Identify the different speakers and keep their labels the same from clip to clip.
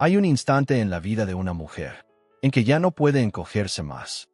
Speaker 1: Hay un instante en la vida de una mujer en que ya no puede encogerse más.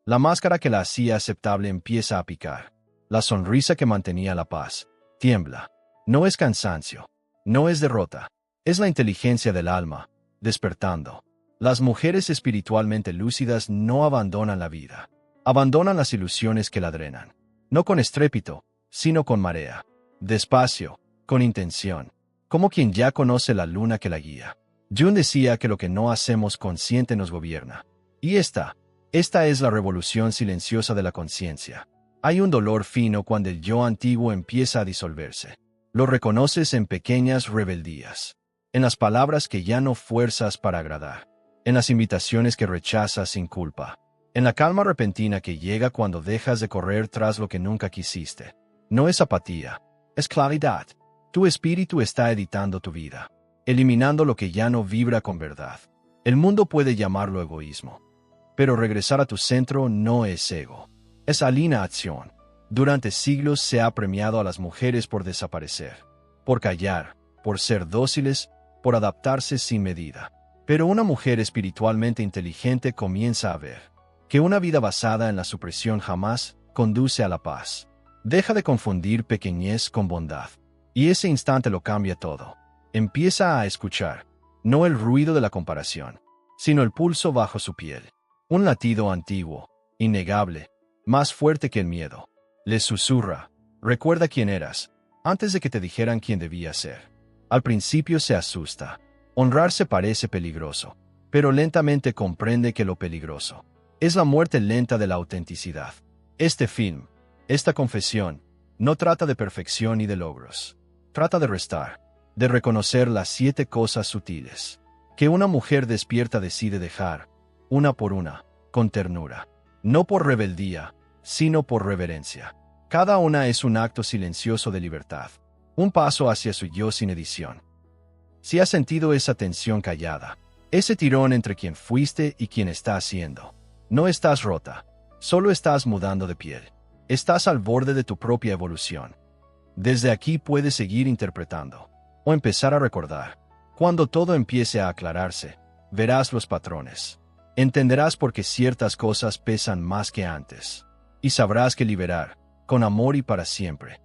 Speaker 1: La máscara que la hacía aceptable empieza a picar. La sonrisa que mantenía la paz tiembla. No es cansancio, no es derrota, es la inteligencia del alma, despertando. Las mujeres espiritualmente lúcidas no abandonan la vida. Abandonan las ilusiones que la drenan. No con estrépito, sino con marea. Despacio, con intención. Como quien ya conoce la luna que la guía. Jung decía que lo que no hacemos consciente nos gobierna. Y esta es la revolución silenciosa de la conciencia. Hay un dolor fino cuando el yo antiguo empieza a disolverse. Lo reconoces en pequeñas rebeldías. En las palabras que ya no fuerzas para agradar. En las invitaciones que rechazas sin culpa. En la calma repentina que llega cuando dejas de correr tras lo que nunca quisiste. No es apatía, es claridad. Tu espíritu está editando tu vida. Eliminando lo que ya no vibra con verdad. El mundo puede llamarlo egoísmo. Pero regresar a tu centro no es ego. Es alineación. Durante siglos se ha premiado a las mujeres por desaparecer. Por callar, por ser dóciles, por adaptarse sin medida. Pero una mujer espiritualmente inteligente comienza a ver que una vida basada en la supresión jamás conduce a la paz. Deja de confundir pequeñez con bondad. Y ese instante lo cambia todo. Empieza a escuchar, no el ruido de la comparación, sino el pulso bajo su piel. Un latido antiguo, innegable, más fuerte que el miedo. Le susurra, recuerda quién eras, antes de que te dijeran quién debías ser. Al principio se asusta. Honrarse parece peligroso, pero lentamente comprende que lo peligroso es la muerte lenta de la autenticidad. Este film, esta confesión, no trata de perfección ni de logros. Trata de restar. De reconocer las 7 cosas sutiles que una mujer despierta decide dejar, una por una, con ternura. No por rebeldía, sino por reverencia. Cada una es un acto silencioso de libertad. Un paso hacia su yo sin edición. Si has sentido esa tensión callada, ese tirón entre quien fuiste y quien estás siendo, no estás rota, solo estás mudando de piel. Estás al borde de tu propia evolución. Desde aquí puedes seguir interpretando. O empezar a recordar. Cuando todo empiece a aclararse, verás los patrones. Entenderás por qué ciertas cosas pesan más que antes. Y sabrás que liberar, con amor y para siempre.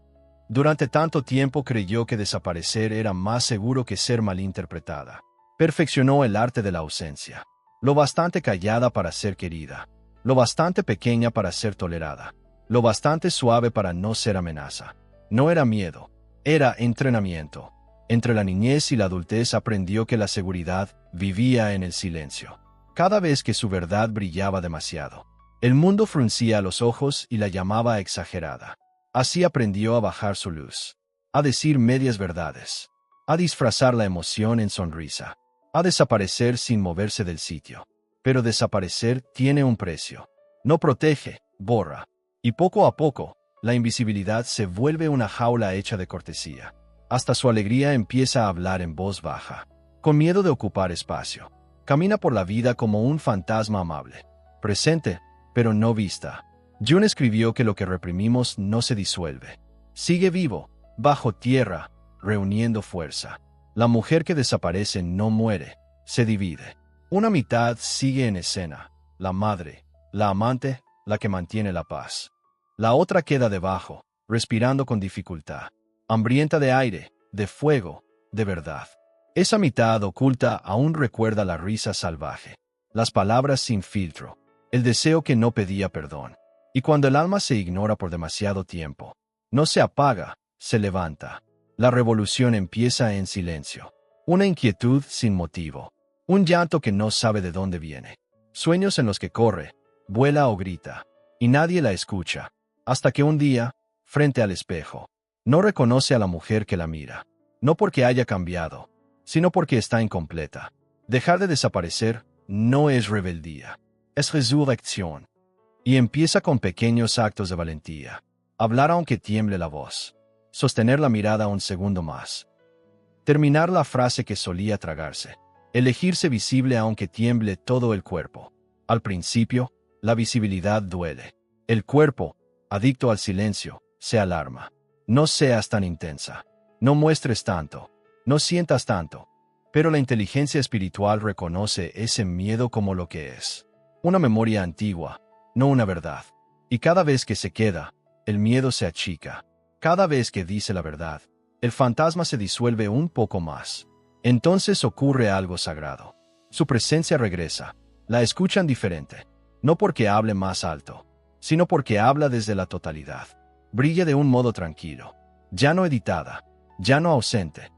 Speaker 1: Durante tanto tiempo creyó que desaparecer era más seguro que ser malinterpretada. Perfeccionó el arte de la ausencia. Lo bastante callada para ser querida. Lo bastante pequeña para ser tolerada. Lo bastante suave para no ser amenaza. No era miedo, era entrenamiento. Entre la niñez y la adultez aprendió que la seguridad vivía en el silencio. Cada vez que su verdad brillaba demasiado, el mundo fruncía los ojos y la llamaba exagerada. Así aprendió a bajar su luz, a decir medias verdades, a disfrazar la emoción en sonrisa, a desaparecer sin moverse del sitio. Pero desaparecer tiene un precio. No protege, borra. Y poco a poco, la invisibilidad se vuelve una jaula hecha de cortesía. Hasta su alegría empieza a hablar en voz baja, con miedo de ocupar espacio. Camina por la vida como un fantasma amable, presente, pero no vista. Jung escribió que lo que reprimimos no se disuelve. Sigue vivo, bajo tierra, reuniendo fuerza. La mujer que desaparece no muere, se divide. Una mitad sigue en escena, la madre, la amante, la que mantiene la paz. La otra queda debajo, respirando con dificultad. Hambrienta de aire, de fuego, de verdad. Esa mitad oculta aún recuerda la risa salvaje, las palabras sin filtro, el deseo que no pedía perdón. Y cuando el alma se ignora por demasiado tiempo, no se apaga, se levanta. La revolución empieza en silencio. Una inquietud sin motivo. Un llanto que no sabe de dónde viene. Sueños en los que corre, vuela o grita. Y nadie la escucha. Hasta que un día, frente al espejo, no reconoce a la mujer que la mira, no porque haya cambiado, sino porque está incompleta. Dejar de desaparecer no es rebeldía, es resurrección. Y empieza con pequeños actos de valentía. Hablar aunque tiemble la voz. Sostener la mirada un segundo más. Terminar la frase que solía tragarse. Elegirse visible aunque tiemble todo el cuerpo. Al principio, la visibilidad duele. El cuerpo, adicto al silencio, se alarma. No seas tan intensa. No muestres tanto. No sientas tanto. Pero la inteligencia espiritual reconoce ese miedo como lo que es. Una memoria antigua, no una verdad. Y cada vez que se queda, el miedo se achica. Cada vez que dice la verdad, el fantasma se disuelve un poco más. Entonces ocurre algo sagrado. Su presencia regresa. La escuchan diferente. No porque hable más alto, sino porque habla desde la totalidad. Brilla de un modo tranquilo. Ya no editada. Ya no ausente.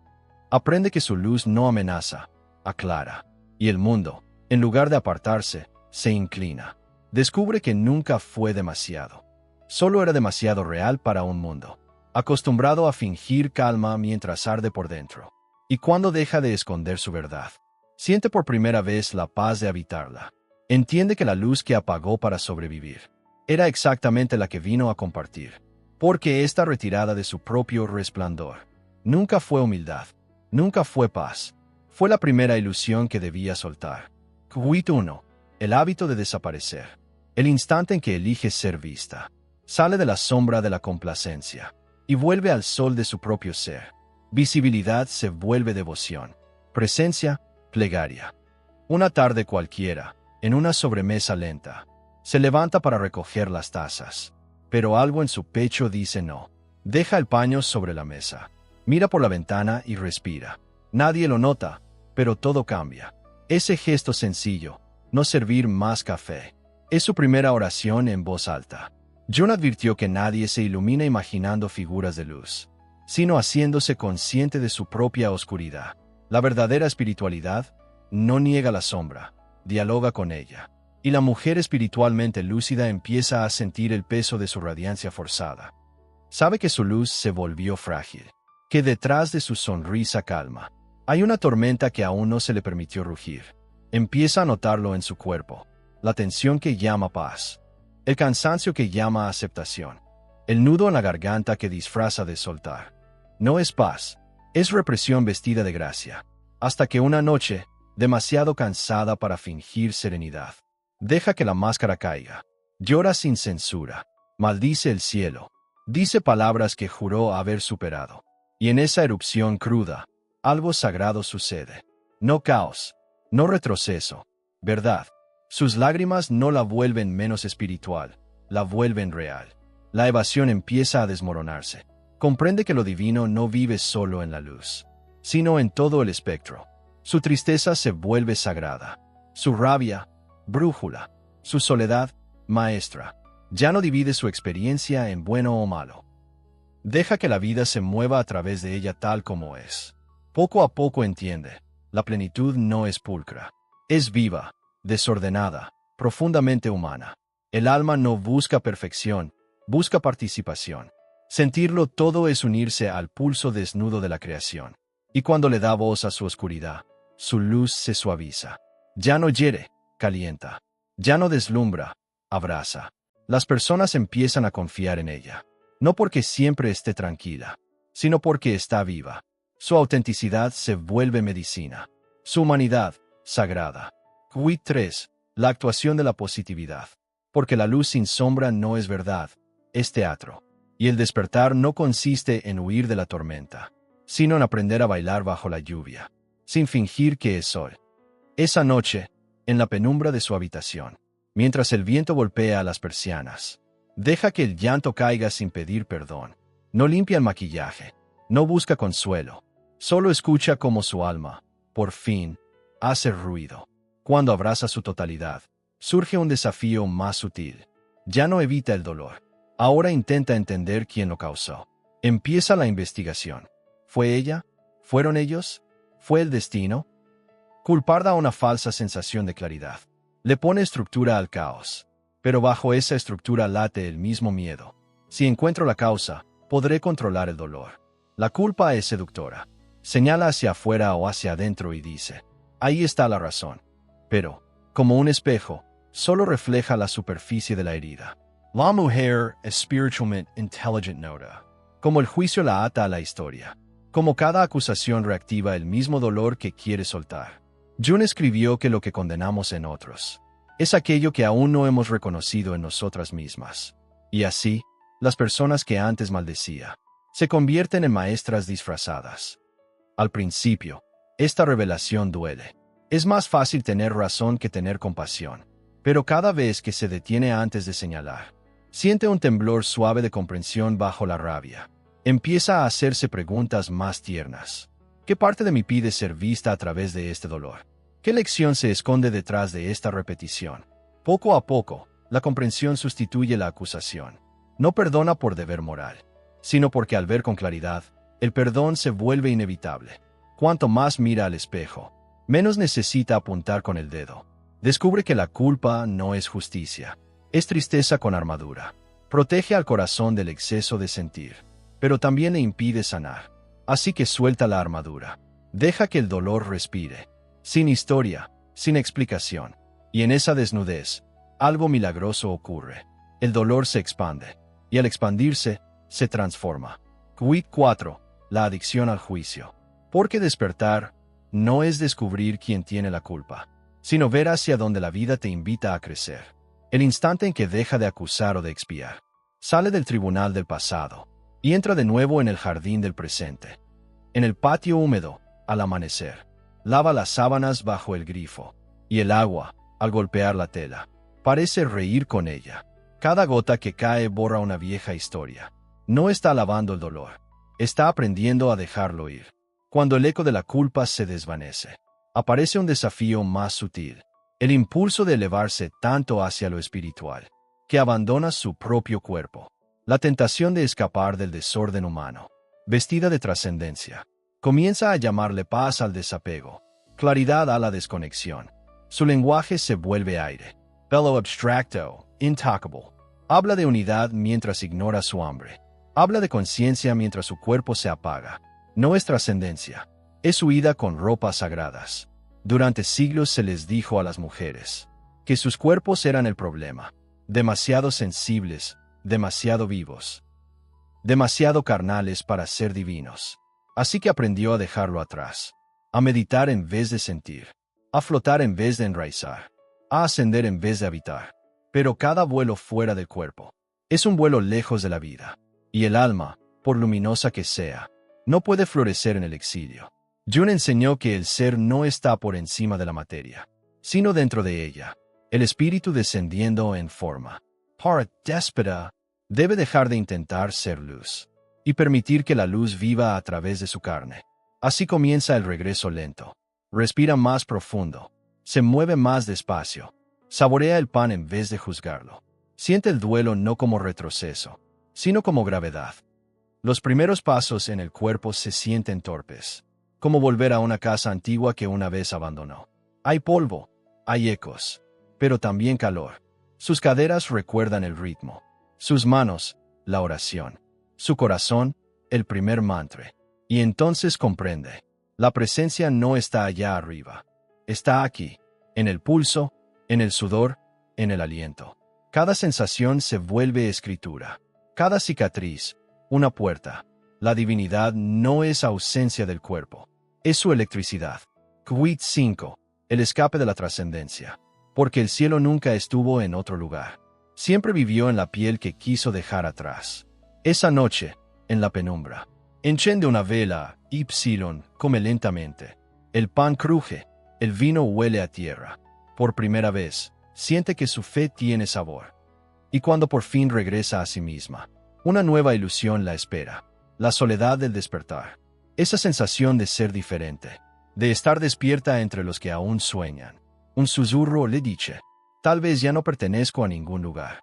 Speaker 1: Aprende que su luz no amenaza, aclara. Y el mundo, en lugar de apartarse, se inclina. Descubre que nunca fue demasiado. Solo era demasiado real para un mundo acostumbrado a fingir calma mientras arde por dentro. Y cuando deja de esconder su verdad, siente por primera vez la paz de habitarla. Entiende que la luz que apagó para sobrevivir era exactamente la que vino a compartir, porque esta retirada de su propio resplandor nunca fue humildad, nunca fue paz. Fue la primera ilusión que debía soltar. Quit 1. El hábito de desaparecer. El instante en que elige ser vista. Sale de la sombra de la complacencia y vuelve al sol de su propio ser. Visibilidad se vuelve devoción. Presencia, plegaria. Una tarde cualquiera, en una sobremesa lenta, se levanta para recoger las tazas, pero algo en su pecho dice no. Deja el paño sobre la mesa. Mira por la ventana y respira. Nadie lo nota, pero todo cambia. Ese gesto sencillo, no servir más café, es su primera oración en voz alta. John advirtió que nadie se ilumina imaginando figuras de luz, sino haciéndose consciente de su propia oscuridad. La verdadera espiritualidad no niega la sombra, dialoga con ella. Y la mujer espiritualmente lúcida empieza a sentir el peso de su radiancia forzada. Sabe que su luz se volvió frágil, que detrás de su sonrisa calma hay una tormenta que aún no se le permitió rugir. Empieza a notarlo en su cuerpo, la tensión que llama paz, el cansancio que llama aceptación, el nudo en la garganta que disfraza de soltar. No es paz, es represión vestida de gracia, hasta que una noche, demasiado cansada para fingir serenidad, deja que la máscara caiga, llora sin censura, maldice el cielo, dice palabras que juró haber superado. Y en esa erupción cruda, algo sagrado sucede. No caos, no retroceso, verdad. Sus lágrimas no la vuelven menos espiritual, la vuelven real. La evasión empieza a desmoronarse. Comprende que lo divino no vive solo en la luz, sino en todo el espectro. Su tristeza se vuelve sagrada. Su rabia, brújula. Su soledad, maestra. Ya no divide su experiencia en bueno o malo. Deja que la vida se mueva a través de ella tal como es. Poco a poco entiende. La plenitud no es pulcra. Es viva, desordenada, profundamente humana. El alma no busca perfección, busca participación. Sentirlo todo es unirse al pulso desnudo de la creación. Y cuando le da voz a su oscuridad, su luz se suaviza. Ya no hiere, calienta. Ya no deslumbra, abraza. Las personas empiezan a confiar en ella. No porque siempre esté tranquila, sino porque está viva. Su autenticidad se vuelve medicina. Su humanidad, sagrada. Quit 3. La actuación de la positividad. Porque la luz sin sombra no es verdad, es teatro. Y el despertar no consiste en huir de la tormenta, sino en aprender a bailar bajo la lluvia, sin fingir que es sol. Esa noche, en la penumbra de su habitación, mientras el viento golpea a las persianas, deja que el llanto caiga sin pedir perdón. No limpia el maquillaje, no busca consuelo, solo escucha cómo su alma, por fin, hace ruido. Cuando abraza su totalidad, surge un desafío más sutil. Ya no evita el dolor. Ahora intenta entender quién lo causó. Empieza la investigación. ¿Fue ella? ¿Fueron ellos? ¿Fue el destino? Culpar da una falsa sensación de claridad. Le pone estructura al caos. Pero bajo esa estructura late el mismo miedo. Si encuentro la causa, podré controlar el dolor. La culpa es seductora. Señala hacia afuera o hacia adentro y dice, ahí está la razón. Pero, como un espejo, solo refleja la superficie de la herida. La mujer es spiritualmente intelligent nota. Como el juicio la ata a la historia. Como cada acusación reactiva el mismo dolor que quiere soltar. Jung escribió que lo que condenamos en otros es aquello que aún no hemos reconocido en nosotras mismas. Y así, las personas que antes maldecía se convierten en maestras disfrazadas. Al principio, Esta revelación duele. Es más fácil tener razón que tener compasión. Pero cada vez que se detiene antes de señalar, siente un temblor suave de comprensión bajo la rabia. Empieza a hacerse preguntas más tiernas. ¿Qué parte de mí pide ser vista a través de este dolor? ¿Qué lección se esconde detrás de esta repetición? Poco a poco, la comprensión sustituye la acusación. No perdona por deber moral, sino porque al ver con claridad, el perdón se vuelve inevitable. Cuanto más mira al espejo, menos necesita apuntar con el dedo. Descubre que la culpa no es justicia, es tristeza con armadura. Protege al corazón del exceso de sentir, pero también le impide sanar. Así que suelta la armadura. Deja que el dolor respire, sin historia, sin explicación. Y en esa desnudez, algo milagroso ocurre. El dolor se expande, y al expandirse, se transforma. Quid 4. La adicción al juicio. Porque despertar no es descubrir quién tiene la culpa, sino ver hacia donde la vida te invita a crecer. El instante en que deja de acusar o de expiar, sale del tribunal del pasado y entra de nuevo en el jardín del presente. En el patio húmedo, al amanecer, lava las sábanas bajo el grifo, y el agua, al golpear la tela, parece reír con ella. Cada gota que cae borra una vieja historia. No está lavando el dolor, está aprendiendo a dejarlo ir. Cuando el eco de la culpa se desvanece, aparece un desafío más sutil, el impulso de elevarse tanto hacia lo espiritual, que abandona su propio cuerpo. La tentación de escapar del desorden humano, vestida de trascendencia, comienza a llamarle paz al desapego, claridad a la desconexión. Su lenguaje se vuelve aire, bello abstracto, intocable. Habla de unidad mientras ignora su hambre. Habla de conciencia mientras su cuerpo se apaga. No es trascendencia, es huida con ropas sagradas. Durante siglos se les dijo a las mujeres que sus cuerpos eran el problema, demasiado sensibles, demasiado vivos, demasiado carnales para ser divinos. Así que aprendió a dejarlo atrás, a meditar en vez de sentir, a flotar en vez de enraizar, a ascender en vez de habitar. Pero cada vuelo fuera del cuerpo es un vuelo lejos de la vida, y el alma, por luminosa que sea, no puede florecer en el exilio. Jung enseñó que el ser no está por encima de la materia, sino dentro de ella. El espíritu descendiendo en forma, par déspota, debe dejar de intentar ser luz y permitir que la luz viva a través de su carne. Así comienza el regreso lento. Respira más profundo, se mueve más despacio, saborea el pan en vez de juzgarlo. Siente el duelo no como retroceso, sino como gravedad. Los primeros pasos en el cuerpo se sienten torpes, como volver a una casa antigua que una vez abandonó. Hay polvo, hay ecos, pero también calor. Sus caderas recuerdan el ritmo, sus manos, la oración, su corazón, el primer mantra. Y entonces comprende, la presencia no está allá arriba, está aquí, en el pulso, en el sudor, en el aliento. Cada sensación se vuelve escritura, cada cicatriz, una puerta. La divinidad no es ausencia del cuerpo, es su electricidad. Quid 5. El escape de la trascendencia. Porque el cielo nunca estuvo en otro lugar. Siempre vivió en la piel que quiso dejar atrás. Esa noche, en la penumbra, enciende una vela, Ypsilon, come lentamente. El pan cruje, el vino huele a tierra. Por primera vez, siente que su fe tiene sabor. Y cuando por fin regresa a sí misma, una nueva ilusión la espera. La soledad del despertar. Esa sensación de ser diferente, de estar despierta entre los que aún sueñan. Un susurro le dice, tal vez ya no pertenezco a ningún lugar.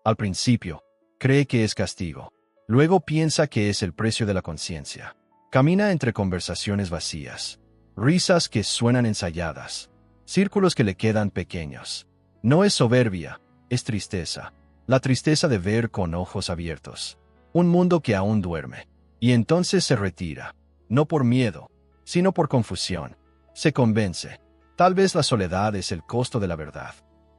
Speaker 1: Al principio, cree que es castigo. Luego piensa que es el precio de la conciencia. Camina entre conversaciones vacías, risas que suenan ensayadas, círculos que le quedan pequeños. No es soberbia, es tristeza. La tristeza de ver con ojos abiertos un mundo que aún duerme. Y entonces se retira, no por miedo, sino por confusión. Se convence. Tal vez la soledad es el costo de la verdad,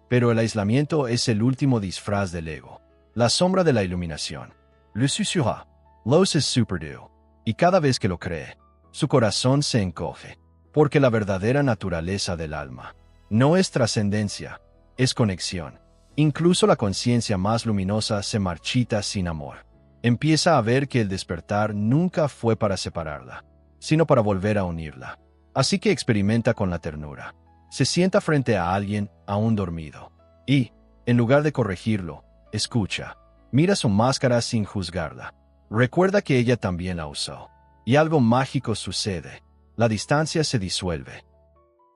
Speaker 1: pero el aislamiento es el último disfraz del ego, la sombra de la iluminación. Le susurra, los es superdue, y cada vez que lo cree, su corazón se encoge, porque la verdadera naturaleza del alma no es trascendencia, es conexión. Incluso la conciencia más luminosa se marchita sin amor. Empieza a ver que el despertar nunca fue para separarla, sino para volver a unirla. Así que experimenta con la ternura. Se sienta frente a alguien aún dormido. Y, en lugar de corregirlo, escucha. Mira su máscara sin juzgarla. Recuerda que ella también la usó. Y algo mágico sucede. La distancia se disuelve.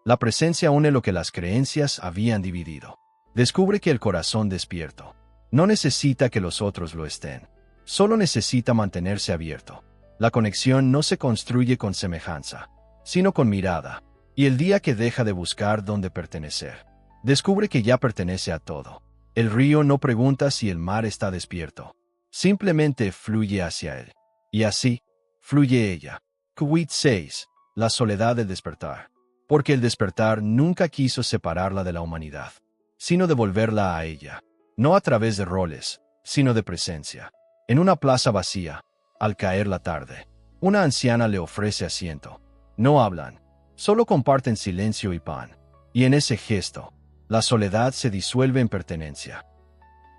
Speaker 1: La presencia une lo que las creencias habían dividido. Descubre que el corazón despierto no necesita que los otros lo estén. Solo necesita mantenerse abierto. La conexión no se construye con semejanza, sino con mirada. Y el día que deja de buscar dónde pertenecer, descubre que ya pertenece a todo. El río no pregunta si el mar está despierto. Simplemente fluye hacia él. Y así, fluye ella. Kuwait 6. La soledad del despertar. Porque el despertar nunca quiso separarla de la humanidad, sino devolverla a ella. No a través de roles, sino de presencia. En una plaza vacía, al caer la tarde, una anciana le ofrece asiento. No hablan, solo comparten silencio y pan. Y en ese gesto, la soledad se disuelve en pertenencia.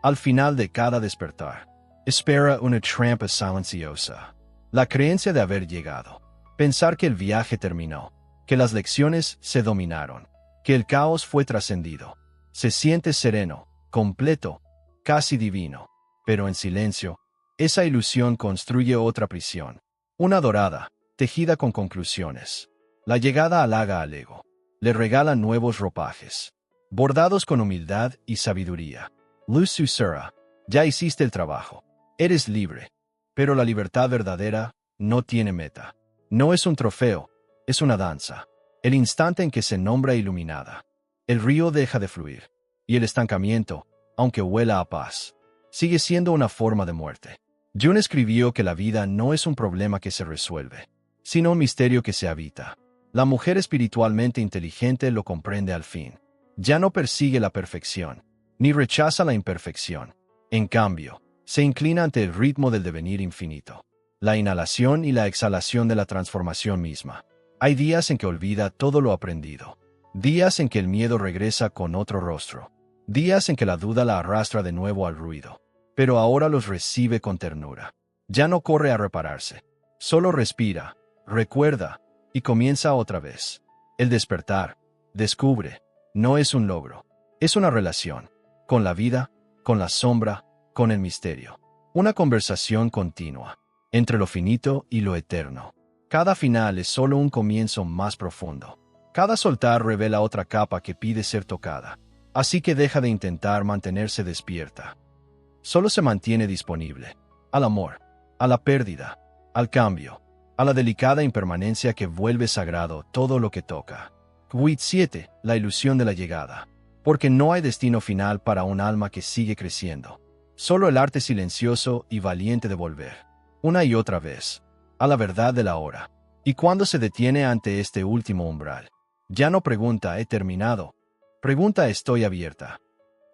Speaker 1: Al final de cada despertar, espera una trampa silenciosa. La creencia de haber llegado. Pensar que el viaje terminó, que las lecciones se dominaron, que el caos fue trascendido. Se siente sereno, completo, casi divino. Pero en silencio, esa ilusión construye otra prisión. Una dorada, tejida con conclusiones. La llegada halaga al ego. Le regala nuevos ropajes, bordados con humildad y sabiduría. Luz susurra, ya hiciste el trabajo. Eres libre. Pero la libertad verdadera no tiene meta. No es un trofeo, es una danza. El instante en que se nombra iluminada, el río deja de fluir. Y el estancamiento, aunque huela a paz, sigue siendo una forma de muerte. Jung escribió que la vida no es un problema que se resuelve, sino un misterio que se habita. La mujer espiritualmente inteligente lo comprende al fin. Ya no persigue la perfección, ni rechaza la imperfección. En cambio, se inclina ante el ritmo del devenir infinito, la inhalación y la exhalación de la transformación misma. Hay días en que olvida todo lo aprendido, días en que el miedo regresa con otro rostro, días en que la duda la arrastra de nuevo al ruido, pero ahora los recibe con ternura. Ya no corre a repararse, solo respira, recuerda, y comienza otra vez. El despertar, descubre, no es un logro, es una relación, con la vida, con la sombra, con el misterio. Una conversación continua, entre lo finito y lo eterno. Cada final es solo un comienzo más profundo. Cada soltar revela otra capa que pide ser tocada. Así que deja de intentar mantenerse despierta. Solo se mantiene disponible. Al amor, a la pérdida, al cambio, a la delicada impermanencia que vuelve sagrado todo lo que toca. Kuwait 7. La ilusión de la llegada. Porque no hay destino final para un alma que sigue creciendo. Solo el arte silencioso y valiente de volver, una y otra vez, a la verdad de la hora. Y cuando se detiene ante este último umbral, ya no pregunta «¿he terminado?», pregunta «¿estoy abierta?».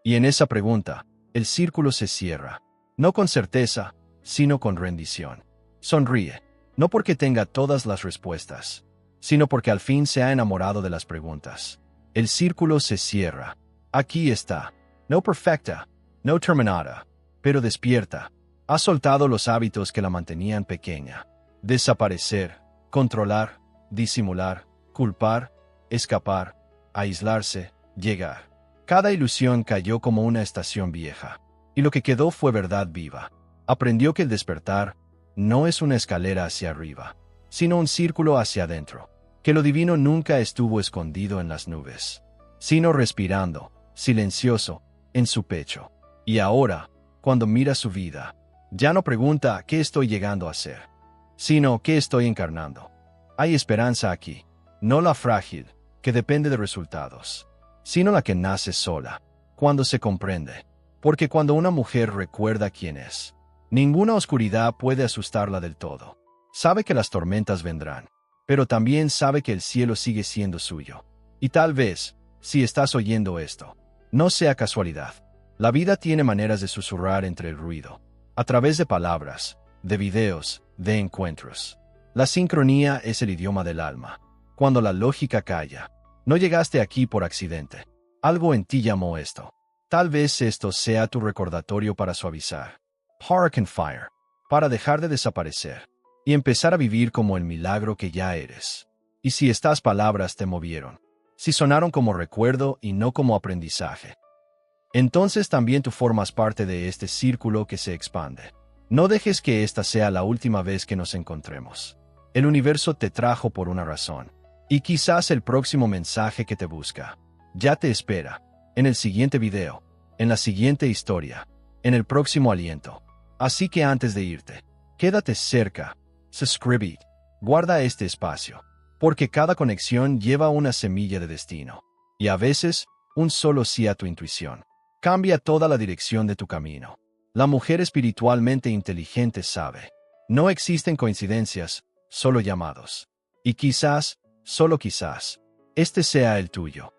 Speaker 1: Y en esa pregunta, el círculo se cierra, no con certeza, sino con rendición. Sonríe, no porque tenga todas las respuestas, sino porque al fin se ha enamorado de las preguntas. El círculo se cierra. Aquí está, no perfecta, no terminada, pero despierta. Ha soltado los hábitos que la mantenían pequeña. Desaparecer, controlar, disimular, culpar, escapar, aislarse, llegar. Cada ilusión cayó como una estación vieja, y lo que quedó fue verdad viva. Aprendió que el despertar no es una escalera hacia arriba, sino un círculo hacia adentro, que lo divino nunca estuvo escondido en las nubes, sino respirando, silencioso, en su pecho. Y ahora, cuando mira su vida, ya no pregunta ¿qué estoy llegando a ser?, sino ¿qué estoy encarnando? Hay esperanza aquí, no la frágil, que depende de resultados, sino la que nace sola, cuando se comprende. Porque cuando una mujer recuerda quién es, ninguna oscuridad puede asustarla del todo. Sabe que las tormentas vendrán, pero también sabe que el cielo sigue siendo suyo. Y tal vez, si estás oyendo esto, no sea casualidad. La vida tiene maneras de susurrar entre el ruido, a través de palabras, de videos, de encuentros. La sincronía es el idioma del alma. Cuando la lógica calla, no llegaste aquí por accidente. Algo en ti llamó esto. Tal vez esto sea tu recordatorio para suavizar. Hurricane Fire. Para dejar de desaparecer y empezar a vivir como el milagro que ya eres. y si estas palabras te movieron, si sonaron como recuerdo y no como aprendizaje, entonces también tú formas parte de este círculo que se expande. No dejes que esta sea la última vez que nos encontremos. El universo te trajo por una razón, y quizás el próximo mensaje que te busca ya te espera, en el siguiente video, en la siguiente historia, en el próximo aliento. Así que antes de irte, quédate cerca, suscribe, guarda este espacio, porque cada conexión lleva una semilla de destino, y a veces, un solo sí a tu intuición cambia toda la dirección de tu camino. La mujer espiritualmente inteligente sabe, no existen coincidencias, solo llamados. Y quizás, solo quizás, este sea el tuyo.